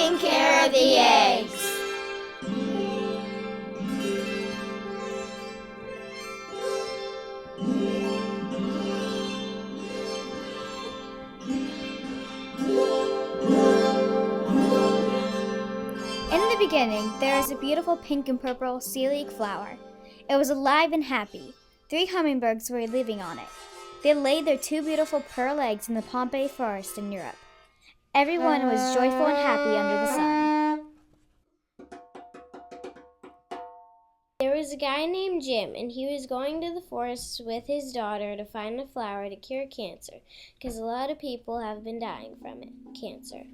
taking care of the eggs. In the beginning, there was a beautiful pink and purple sea leek flower. It was alive and happy. 3 hummingbirds were living on it. They laid their 2 beautiful pearl eggs in the Pompeii forest in Europe. Everyone was joyful and happy under the sun. There was a guy named Jim, and he was going to the forest with his daughter to find a flower to cure cancer, because a lot of people have been dying from cancer.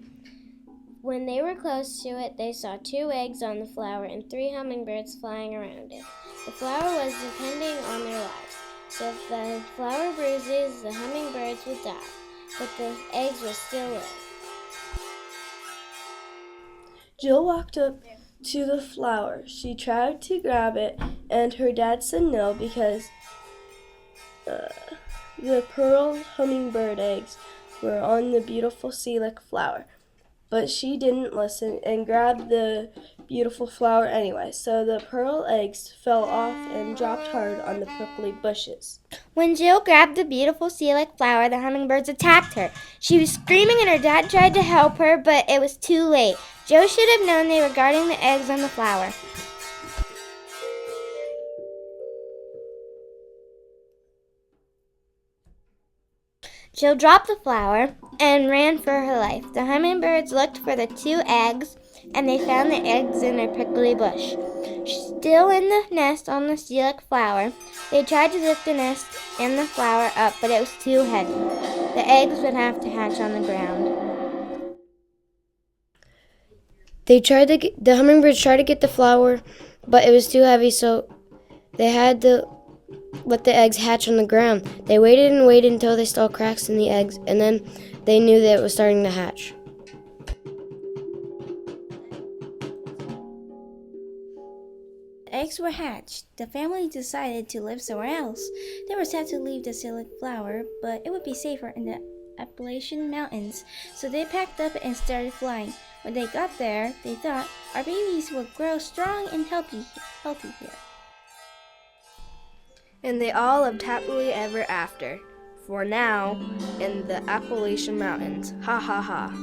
When they were close to it, they saw 2 eggs on the flower and 3 hummingbirds flying around it. The flower was depending on their lives, so if the flower bruises, the hummingbirds would die, but the eggs would still live. Jill walked up to the flower. She tried to grab it, and her dad said no because the pearl hummingbird eggs were on the beautiful sea leek flower. But she didn't listen and grabbed the beautiful flower anyway, so the pearl eggs fell off and dropped hard on the prickly bushes. When Jill grabbed the beautiful sea leek flower, the hummingbirds attacked her. She was screaming and her dad tried to help her, but it was too late. Jill should have known they were guarding the eggs on the flower. Jill dropped the flower and ran for her life. The hummingbirds looked for the 2 eggs, and they found the eggs in a prickly bush. Still in the nest on the sea leek flower, they tried to lift the nest and the flower up, but it was too heavy. The eggs would have to hatch on the ground. The hummingbirds tried to get the flower, but it was too heavy, so they had to let the eggs hatch on the ground. They waited and waited until they saw cracks in the eggs, and then they knew that it was starting to hatch. The eggs were hatched. The family decided to live somewhere else. They were sad to leave the sea leek flower, but it would be safer in the Appalachian Mountains, so they packed up and started flying. When they got there, they thought our babies would grow strong and healthy here. And they all lived happily ever after, for now, in the Appalachian Mountains. Ha ha ha.